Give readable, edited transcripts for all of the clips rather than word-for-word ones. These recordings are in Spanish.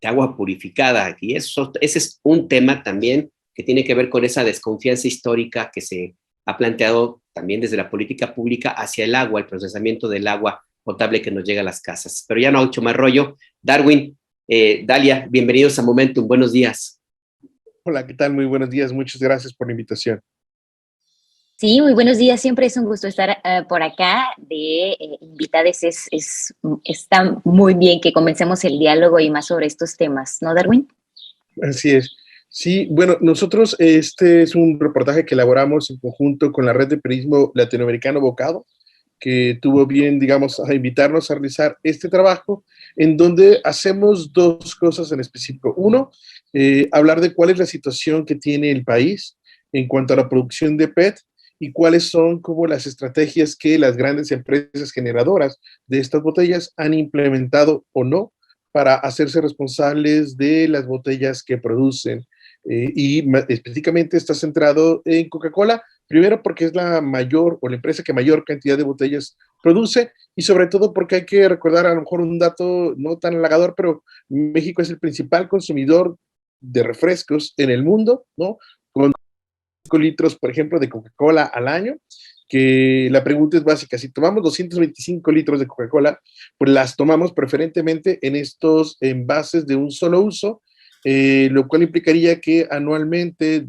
de agua purificada. Y ese es un tema también que tiene que ver con esa desconfianza histórica que se ha planteado también desde la política pública hacia el agua, el procesamiento del agua potable que nos llega a las casas. Pero ya no ha hecho más rollo. Darwin, Dalia, bienvenidos a Momentum, buenos días. Hola, ¿qué tal? Muy buenos días, muchas gracias por la invitación. Sí, muy buenos días, siempre es un gusto estar por acá de invitados, está muy bien que comencemos el diálogo y más sobre estos temas, ¿no, Darwin? Así es. Sí, bueno, nosotros, este es un reportaje que elaboramos en conjunto con la Red de Periodismo Latinoamericano Bocado, que tuvo bien, digamos, a invitarnos a realizar este trabajo, en donde hacemos dos cosas en específico. Uno, hablar de cuál es la situación que tiene el país en cuanto a la producción de PET y cuáles son como las estrategias que las grandes empresas generadoras de estas botellas han implementado o no para hacerse responsables de las botellas que producen. Específicamente está centrado en Coca-Cola, primero porque es la mayor o la empresa que mayor cantidad de botellas produce y sobre todo porque hay que recordar a lo mejor un dato no tan halagador, pero México es el principal consumidor de refrescos en el mundo, ¿no? Con 5 litros, por ejemplo, de Coca-Cola al año, que la pregunta es básica, si tomamos 225 litros de Coca-Cola, pues las tomamos preferentemente en estos envases de un solo uso, lo cual implicaría que anualmente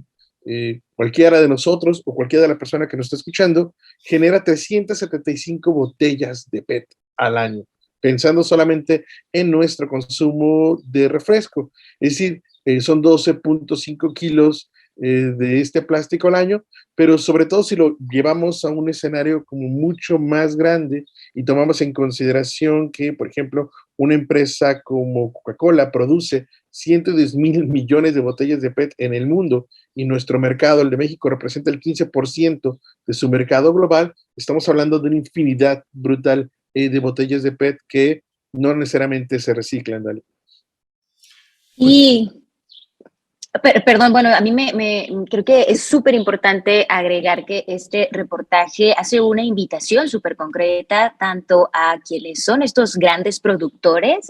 cualquiera de nosotros o cualquiera de la persona que nos está escuchando genera 375 botellas de PET al año, pensando solamente en nuestro consumo de refresco. Es decir, son 12.5 kilos de este plástico al año, pero sobre todo si lo llevamos a un escenario como mucho más grande y tomamos en consideración que, por ejemplo, una empresa como Coca-Cola produce 110,000 millones de botellas de PET en el mundo y nuestro mercado, el de México, representa el 15% de su mercado global, estamos hablando de una infinidad brutal de botellas de PET que no necesariamente se reciclan, Dale. Y perdón, bueno, a mí creo que es súper importante agregar que este reportaje hace una invitación súper concreta tanto a quienes son estos grandes productores,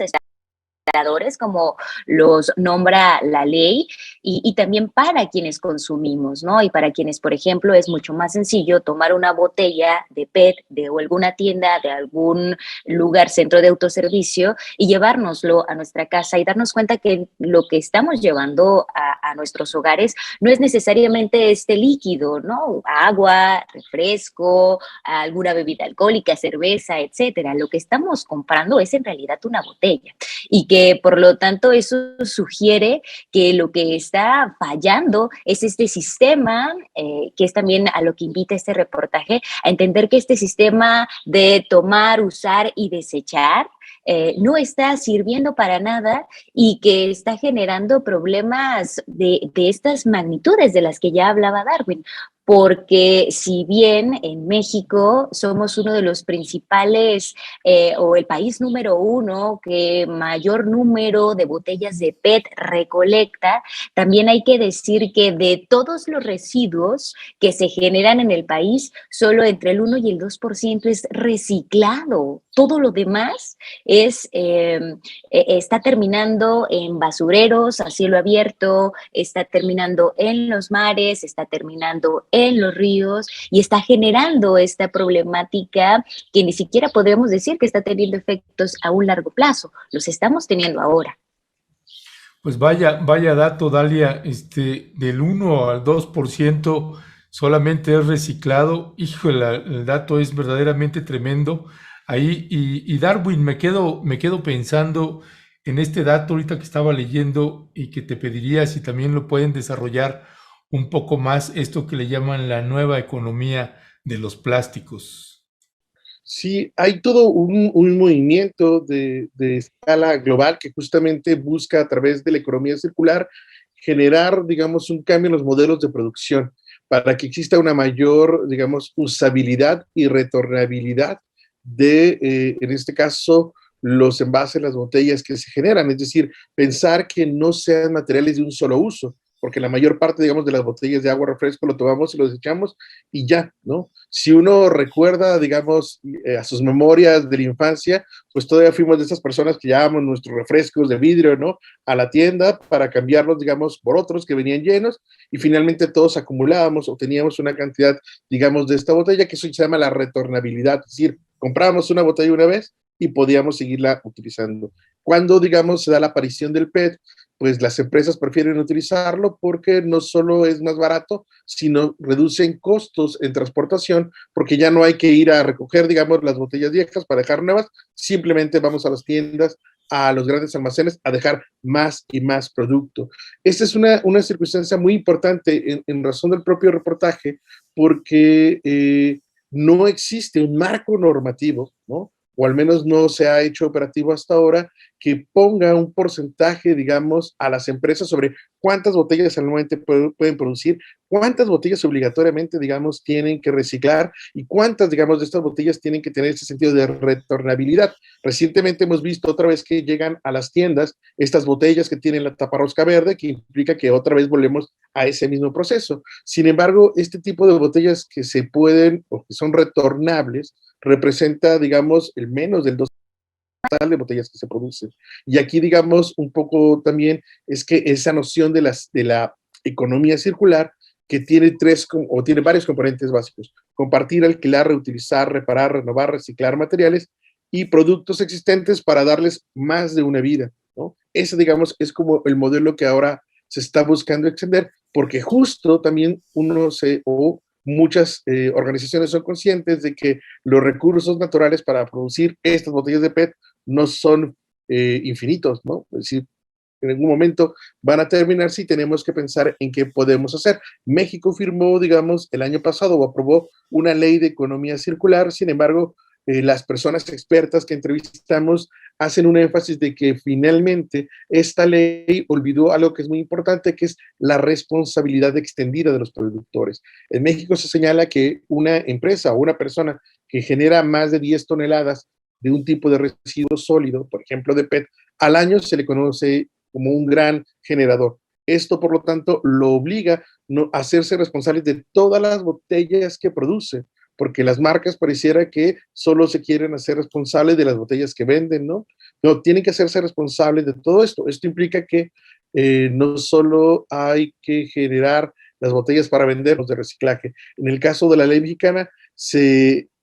como los nombra la ley, y también para quienes consumimos, ¿no? Y para quienes, por ejemplo, es mucho más sencillo tomar una botella de PET de alguna tienda, de algún lugar, centro de autoservicio, y llevárnoslo a nuestra casa y darnos cuenta que lo que estamos llevando a nuestros hogares no es necesariamente este líquido, ¿no? Agua, refresco, alguna bebida alcohólica, cerveza, etcétera. Lo que estamos comprando es en realidad una botella. Y que por lo tanto eso sugiere que lo que está fallando es este sistema, que es también a lo que invita este reportaje, a entender que este sistema de tomar, usar y desechar no está sirviendo para nada y que está generando problemas de estas magnitudes de las que ya hablaba Darwin. Porque si bien en México somos uno de los principales o el país número 1 que mayor número de botellas de PET recolecta, también hay que decir que de todos los residuos que se generan en el país, solo entre el 1 y el 2% es reciclado. Todo lo demás está terminando en basureros a cielo abierto, está terminando en los mares, está terminando en los ríos y está generando esta problemática que ni siquiera podemos decir que está teniendo efectos a un largo plazo, los estamos teniendo ahora. Pues vaya dato, Dalia, del 1 al 2% solamente es reciclado. Híjole, el dato es verdaderamente tremendo. Ahí, y Darwin, me quedo pensando en este dato ahorita que estaba leyendo y que te pediría si también lo pueden desarrollar un poco más, esto que le llaman la nueva economía de los plásticos. Sí, hay todo un movimiento de escala global que justamente busca a través de la economía circular generar, digamos, un cambio en los modelos de producción para que exista una mayor, digamos, usabilidad y retornabilidad de, en este caso, los envases, las botellas que se generan. Es decir, pensar que no sean materiales de un solo uso, porque la mayor parte, digamos, de las botellas de agua refresco lo tomamos y lo desechamos y ya, ¿no? Si uno recuerda, digamos, a sus memorias de la infancia, pues todavía fuimos de esas personas que llevábamos nuestros refrescos de vidrio, ¿no? A la tienda para cambiarlos, digamos, por otros que venían llenos y finalmente todos acumulábamos o teníamos una cantidad, digamos, de esta botella, que eso se llama la retornabilidad, es decir, comprábamos una botella una vez y podíamos seguirla utilizando. Cuando, digamos, se da la aparición del PET, pues las empresas prefieren utilizarlo porque no solo es más barato, sino reducen costos en transportación, porque ya no hay que ir a recoger, digamos, las botellas viejas para dejar nuevas, simplemente vamos a las tiendas, a los grandes almacenes, a dejar más y más producto. Esta es una circunstancia muy importante en razón del propio reportaje, porque no existe un marco normativo, ¿no? O al menos no se ha hecho operativo hasta ahora, que ponga un porcentaje, digamos, a las empresas sobre cuántas botellas anualmente pueden producir, cuántas botellas obligatoriamente, digamos, tienen que reciclar y cuántas, digamos, de estas botellas tienen que tener ese sentido de retornabilidad. Recientemente hemos visto otra vez que llegan a las tiendas estas botellas que tienen la taparrosca verde, que implica que otra vez volvemos a ese mismo proceso. Sin embargo, este tipo de botellas que se pueden o que son retornables representa, digamos, el menos del 2% de botellas que se producen. Y aquí, digamos, un poco también es que esa noción de la economía circular, que tiene tiene varios componentes básicos: compartir, alquilar, reutilizar, reparar, renovar, reciclar materiales y productos existentes para darles más de una vida, ¿no? Ese, digamos, es como el modelo que ahora se está buscando extender, porque justo también muchas organizaciones son conscientes de que los recursos naturales para producir estas botellas de PET no son infinitos, ¿no? Es decir, en algún momento van a terminar, si tenemos que pensar en qué podemos hacer. México firmó, digamos, el año pasado o aprobó una ley de economía circular. Sin embargo, las personas expertas que entrevistamos hacen un énfasis de que finalmente esta ley olvidó algo que es muy importante, que es la responsabilidad extendida de los productores. En México se señala que una empresa o una persona que genera más de 10 toneladas de un tipo de residuo sólido, por ejemplo de PET, al año se le conoce como un gran generador. Esto, por lo tanto, lo obliga a hacerse responsable de todas las botellas que produce, porque las marcas pareciera que solo se quieren hacer responsables de las botellas que venden, ¿no? No, tienen que hacerse responsables de todo esto. Esto implica que no solo hay que generar las botellas para venderlos de reciclaje. En el caso de la ley mexicana,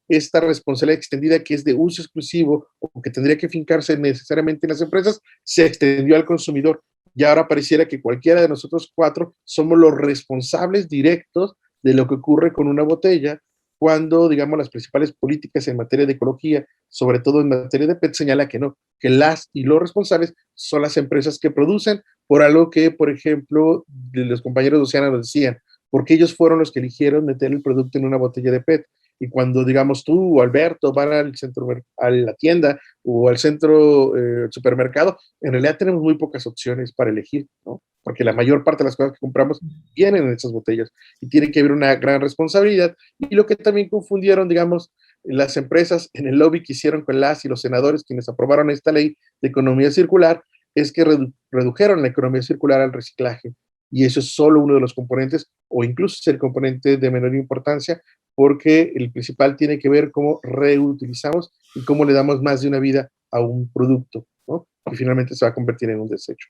esta responsabilidad extendida, que es de uso exclusivo o que tendría que fincarse necesariamente en las empresas, se extendió al consumidor. Y ahora pareciera que cualquiera de nosotros cuatro somos los responsables directos de lo que ocurre con una botella, cuando, digamos, las principales políticas en materia de ecología, sobre todo en materia de PET, señala que no, que las y los responsables son las empresas que producen, por algo que, por ejemplo, los compañeros de Oceana nos decían, porque ellos fueron los que eligieron meter el producto en una botella de PET. Y cuando, digamos, tú o Alberto van al centro, a la tienda o al centro supermercado, en realidad tenemos muy pocas opciones para elegir, ¿no? Porque la mayor parte de las cosas que compramos vienen en esas botellas y tiene que haber una gran responsabilidad. Y lo que también confundieron, digamos, las empresas en el lobby que hicieron con las y los senadores quienes aprobaron esta ley de economía circular, es que redujeron la economía circular al reciclaje. Y eso es solo uno de los componentes, o incluso es el componente de menor importancia, porque el principal tiene que ver cómo reutilizamos y cómo le damos más de una vida a un producto, ¿no? Que finalmente se va a convertir en un desecho.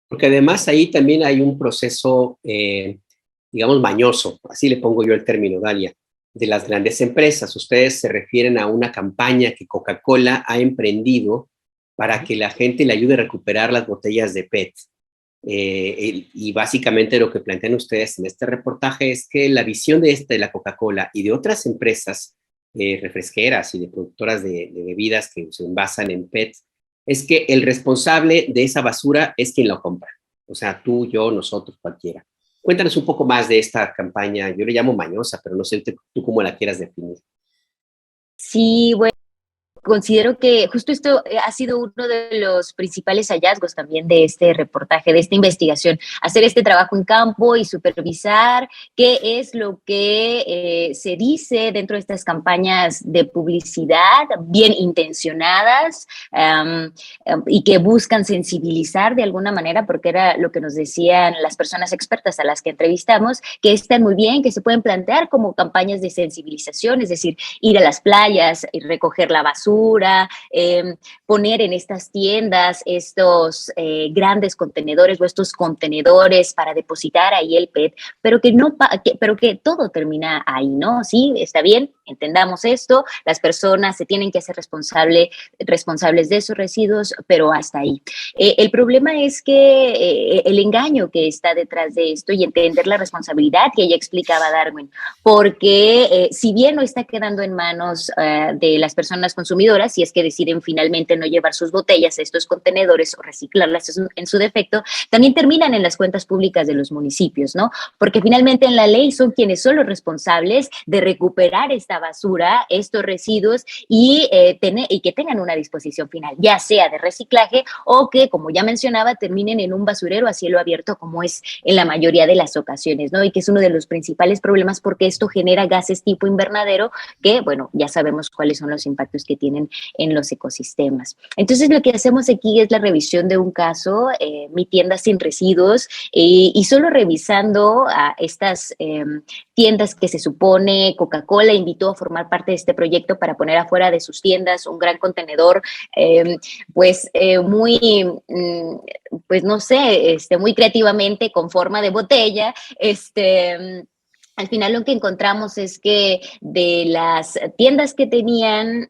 Porque además ahí también hay un proceso, digamos, mañoso, así le pongo yo el término, Dalia, de las grandes empresas. Ustedes se refieren a una campaña que Coca-Cola ha emprendido para que la gente le ayude a recuperar las botellas de PET. Y básicamente lo que plantean ustedes en este reportaje es que la visión de la Coca-Cola y de otras empresas refresqueras y de productoras de bebidas que se envasan en PET es que el responsable de esa basura es quien lo compra. O sea, tú, yo, nosotros, cualquiera. Cuéntanos un poco más de esta campaña. Yo le llamo mañosa, pero no sé tú cómo la quieras definir. Sí, bueno, considero que justo esto ha sido uno de los principales hallazgos también de este reportaje, de esta investigación, hacer este trabajo en campo y supervisar qué es lo que se dice dentro de estas campañas de publicidad bien intencionadas, y que buscan sensibilizar de alguna manera, porque era lo que nos decían las personas expertas a las que entrevistamos, que están muy bien, que se pueden plantear como campañas de sensibilización, es decir, ir a las playas y recoger la basura, poner en estas tiendas estos grandes contenedores o estos contenedores para depositar ahí el PET, pero pero que todo termina ahí, ¿no? Sí, está bien, entendamos esto, las personas se tienen que hacer responsables de esos residuos, pero hasta ahí. El problema es que el engaño que está detrás de esto y entender la responsabilidad que ella explicaba Darwin, porque si bien no está quedando en manos de las personas consumidoras, si es que deciden finalmente no llevar sus botellas a estos contenedores o reciclarlas en su defecto, también terminan en las cuentas públicas de los municipios, ¿no? Porque finalmente en la ley son quienes son los responsables de recuperar esta basura, estos residuos y que tengan una disposición final, ya sea de reciclaje o que, como ya mencionaba, terminen en un basurero a cielo abierto, como es en la mayoría de las ocasiones, ¿no? Y que es uno de los principales problemas porque esto genera gases tipo invernadero que, bueno, ya sabemos cuáles son los impactos que tienen en los ecosistemas. Entonces, lo que hacemos aquí es la revisión de un caso, Mi Tienda Sin Residuos, y solo revisando a estas tiendas que se supone Coca-Cola invitó a formar parte de este proyecto para poner afuera de sus tiendas un gran contenedor, pues no sé, muy creativamente con forma de botella, al final lo que encontramos es que de las tiendas que tenían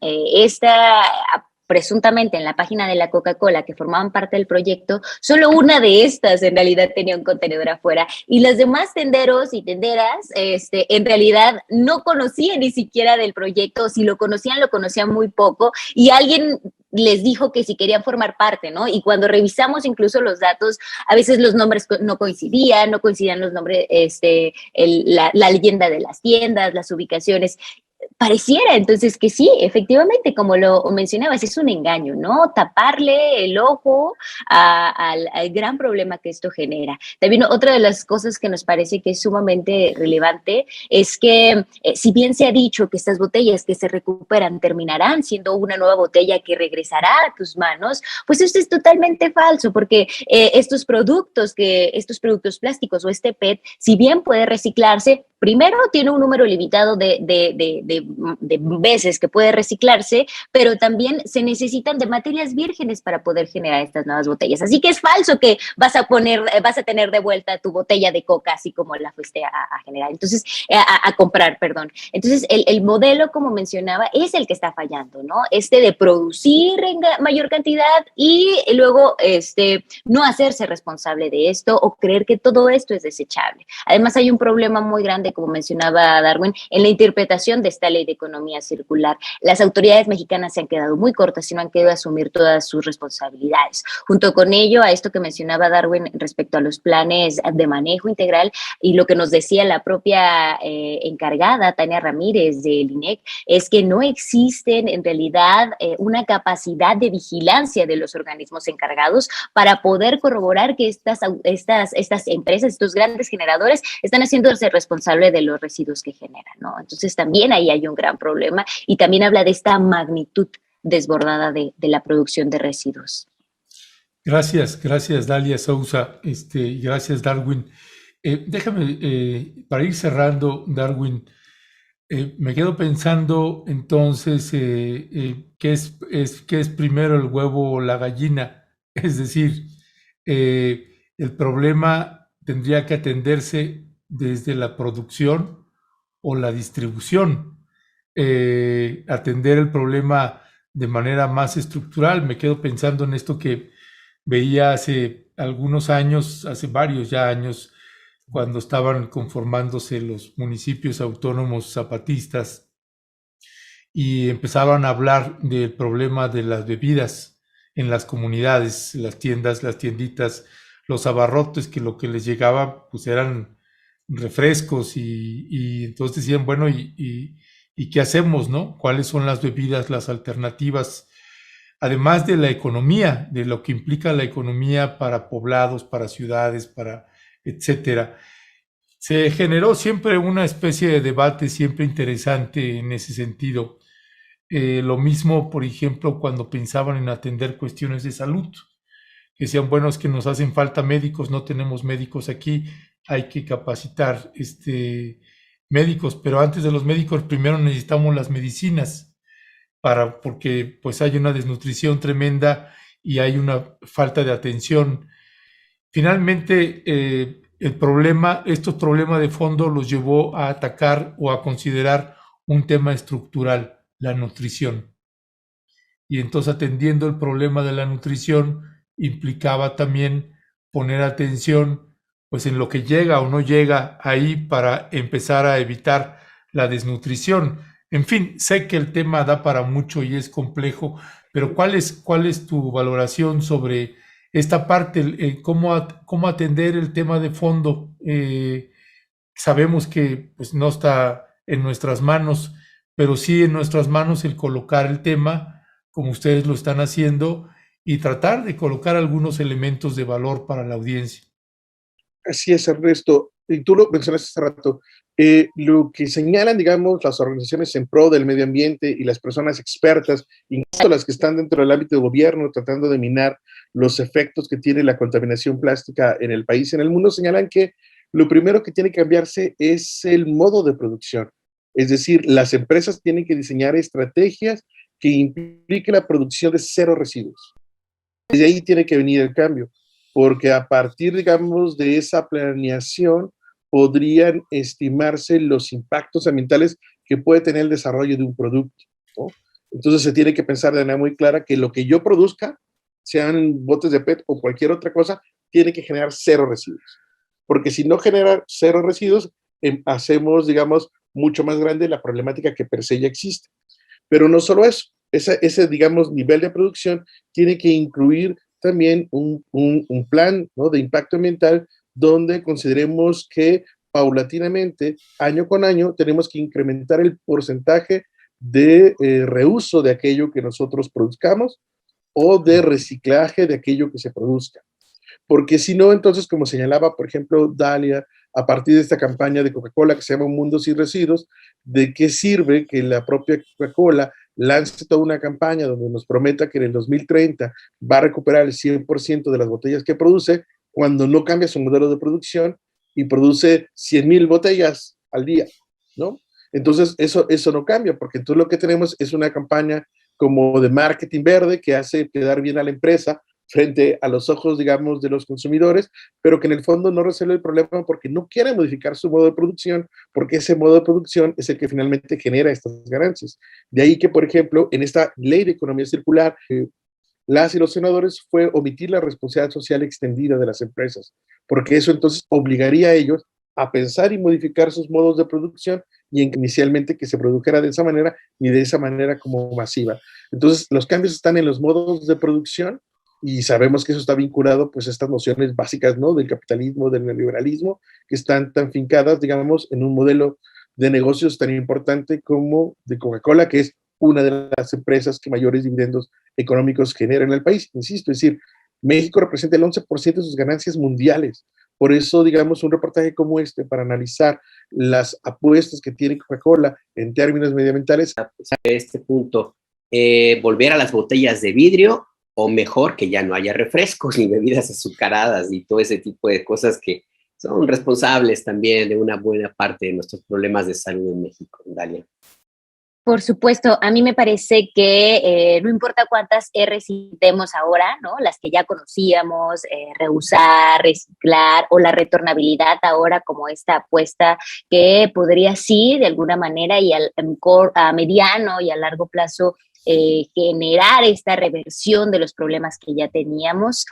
presuntamente en la página de la Coca-Cola que formaban parte del proyecto, solo una de estas en realidad tenía un contenedor afuera y los demás tenderos y tenderas en realidad no conocían ni siquiera del proyecto, o si lo conocían muy poco y alguien les dijo que si querían formar parte, ¿no? Y cuando revisamos incluso los datos, a veces los nombres no coincidían los nombres, la leyenda de las tiendas, las ubicaciones. Pareciera entonces que sí, efectivamente, como lo mencionabas, es un engaño, ¿no? Taparle el ojo al gran problema que esto genera. También otra de las cosas que nos parece que es sumamente relevante es que si bien se ha dicho que estas botellas que se recuperan terminarán siendo una nueva botella que regresará a tus manos, pues esto es totalmente falso porque estos productos plásticos o este PET, si bien puede reciclarse, primero tiene un número limitado de veces que puede reciclarse, pero también se necesitan de materias vírgenes para poder generar estas nuevas botellas. Así que es falso que vas a tener de vuelta tu botella de coca así como la fuiste a generar. Entonces, a comprar, perdón. Entonces, el modelo, como mencionaba, es el que está fallando, ¿no? De producir en mayor cantidad y luego no hacerse responsable de esto o creer que todo esto es desechable. Además, hay un problema muy grande, como mencionaba Darwin, en la interpretación de esta ley de economía circular. Las autoridades mexicanas se han quedado muy cortas y no han querido asumir todas sus responsabilidades. Junto con ello, a esto que mencionaba Darwin respecto a los planes de manejo integral y lo que nos decía la propia encargada, Tania Ramírez del INEC, es que no existen en realidad una capacidad de vigilancia de los organismos encargados para poder corroborar que estas empresas, estos grandes generadores, están haciéndose responsables de los residuos que generan, ¿no? Entonces también ahí hay un gran problema y también habla de esta magnitud desbordada de la producción de residuos. Gracias Dalia Sousa, gracias Darwin. Déjame, para ir cerrando, Darwin, me quedo pensando entonces, ¿qué es primero el huevo o la gallina? Es decir, el problema tendría que atenderse desde la producción o la distribución, atender el problema de manera más estructural. Me quedo pensando en esto que veía hace algunos años, hace varios ya años, cuando estaban conformándose los municipios autónomos zapatistas y empezaban a hablar del problema de las bebidas en las comunidades, las tiendas, las tienditas, los abarrotes, que lo que les llegaba pues eran refrescos y entonces decían, bueno, ¿y ¿Y qué hacemos, no? ¿Cuáles son las bebidas, las alternativas? Además de la economía, de lo que implica la economía para poblados, para ciudades, para etcétera. Se generó siempre una especie de debate siempre interesante en ese sentido. Lo mismo, por ejemplo, cuando pensaban en atender cuestiones de salud, que decían, bueno, es que nos hacen falta médicos, no tenemos médicos aquí, hay que capacitar médicos, pero antes de los médicos primero necesitamos las medicinas, porque pues hay una desnutrición tremenda y hay una falta de atención. Finalmente, estos problemas de fondo los llevó a atacar o a considerar un tema estructural, la nutrición. Y entonces, atendiendo el problema de la nutrición, implicaba también poner atención pues en lo que llega o no llega ahí para empezar a evitar la desnutrición. En fin, sé que el tema da para mucho y es complejo, pero cuál es tu valoración sobre esta parte, cómo atender el tema de fondo? Sabemos que pues, no está en nuestras manos, pero sí en nuestras manos el colocar el tema, como ustedes lo están haciendo, y tratar de colocar algunos elementos de valor para la audiencia. Así es, Ernesto. Y tú lo mencionaste hace rato. Lo que señalan, digamos, las organizaciones en pro del medio ambiente y las personas expertas, incluso las que están dentro del ámbito de gobierno, tratando de minar los efectos que tiene la contaminación plástica en el país y en el mundo, señalan que lo primero que tiene que cambiarse es el modo de producción. Es decir, las empresas tienen que diseñar estrategias que impliquen la producción de cero residuos. Desde ahí tiene que venir el cambio, porque a partir, digamos, de esa planeación podrían estimarse los impactos ambientales que puede tener el desarrollo de un producto, ¿no? Entonces se tiene que pensar de manera muy clara que lo que yo produzca, sean botes de PET o cualquier otra cosa, tiene que generar cero residuos. Porque si no genera cero residuos, hacemos, digamos, mucho más grande la problemática que per se ya existe. Pero no solo eso, ese, digamos, nivel de producción tiene que incluir también un plan, ¿no?, de impacto ambiental donde consideremos que paulatinamente, año con año, tenemos que incrementar el porcentaje de reuso de aquello que nosotros produzcamos o de reciclaje de aquello que se produzca. Porque si no, entonces, como señalaba, por ejemplo, Dalia, a partir de esta campaña de Coca-Cola que se llama Un Mundo Sin Residuos, ¿de qué sirve que la propia Coca-Cola lance toda una campaña donde nos prometa que en el 2030 va a recuperar el 100% de las botellas que produce, cuando no cambia su modelo de producción y produce 100,000 botellas al día, ¿no? Entonces, eso no cambia, porque entonces lo que tenemos es una campaña como de marketing verde que hace quedar bien a la empresa frente a los ojos, digamos, de los consumidores, pero que en el fondo no resuelve el problema porque no quiere modificar su modo de producción, porque ese modo de producción es el que finalmente genera estas ganancias. De ahí que, por ejemplo, en esta ley de economía circular, las y los senadores fue omitir la responsabilidad social extendida de las empresas, porque eso entonces obligaría a ellos a pensar y modificar sus modos de producción y inicialmente que se produjera de esa manera y de esa manera como masiva. Entonces, los cambios están en los modos de producción y sabemos que eso está vinculado pues a estas nociones básicas, ¿no?, del capitalismo, del neoliberalismo, que están tan fincadas, digamos, en un modelo de negocios tan importante como de Coca-Cola, que es una de las empresas que mayores dividendos económicos genera en el país. Insisto, es decir, México representa el 11% de sus ganancias mundiales. Por eso, digamos, un reportaje como este para analizar las apuestas que tiene Coca-Cola en términos medioambientales. A este punto, volver a las botellas de vidrio, o mejor, que ya no haya refrescos ni bebidas azucaradas y todo ese tipo de cosas que son responsables también de una buena parte de nuestros problemas de salud en México, Dalia. Por supuesto, a mí me parece que no importa cuántas R citemos ahora, ¿no? Las que ya conocíamos, reusar, reciclar o la retornabilidad ahora como esta apuesta que podría sí, de alguna manera y a mediano y a largo plazo generar esta reversión de los problemas que ya teníamos.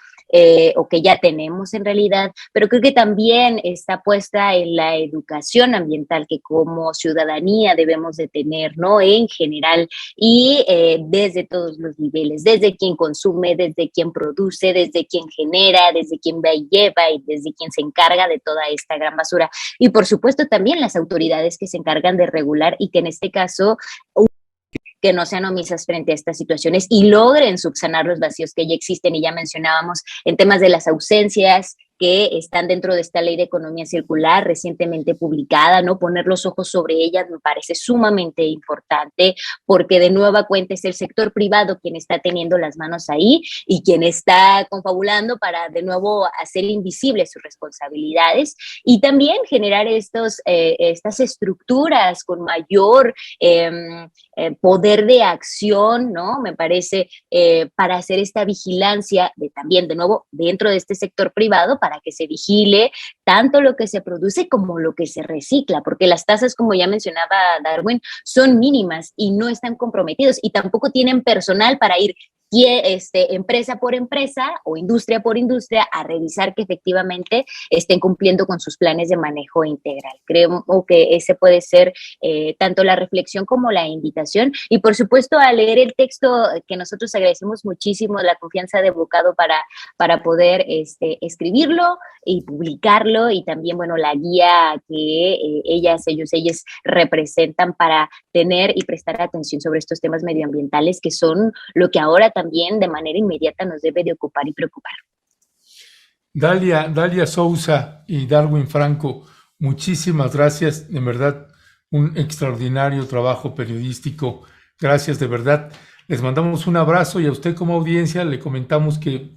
O que ya tenemos en realidad, pero creo que también está puesta en la educación ambiental que como ciudadanía debemos de tener, ¿no? En general y desde todos los niveles, desde quien consume, desde quien produce, desde quien genera, desde quien va y lleva y desde quien se encarga de toda esta gran basura. Y por supuesto también las autoridades que se encargan de regular y que en este caso que no sean omisas frente a estas situaciones y logren subsanar los vacíos que ya existen. Y ya mencionábamos en temas de las ausencias que están dentro de esta ley de economía circular recientemente publicada, ¿no? Poner los ojos sobre ellas me parece sumamente importante porque de nueva cuenta es el sector privado quien está teniendo las manos ahí y quien está confabulando para de nuevo hacer invisibles sus responsabilidades y también generar estas estructuras con mayor poder de acción, ¿no? Me parece, para hacer esta vigilancia también, de nuevo, dentro de este sector privado, para que se vigile tanto lo que se produce como lo que se recicla, porque las tasas, como ya mencionaba Darwin, son mínimas y no están comprometidos y tampoco tienen personal para ir empresa por empresa o industria por industria a revisar que efectivamente estén cumpliendo con sus planes de manejo integral. Creo que ese puede ser tanto la reflexión como la invitación y por supuesto a leer el texto que nosotros agradecemos muchísimo la confianza de Bocado para poder escribirlo y publicarlo y también, bueno, la guía que ellas representan para tener y prestar atención sobre estos temas medioambientales que son lo que ahora también de manera inmediata nos debe de ocupar y preocupar. Dalia Souza y Darwin Franco, muchísimas gracias, de verdad, un extraordinario trabajo periodístico, gracias de verdad. Les mandamos un abrazo y a usted como audiencia le comentamos que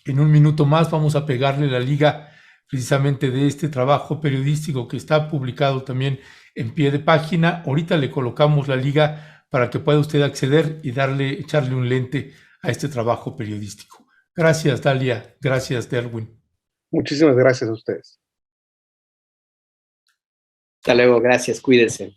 en un minuto más vamos a pegarle la liga precisamente de este trabajo periodístico que está publicado también en pie de página. Ahorita le colocamos la liga para que pueda usted acceder y echarle un lente a este trabajo periodístico. Gracias, Dalia. Gracias, Darwin. Muchísimas gracias a ustedes. Hasta luego, gracias, cuídense.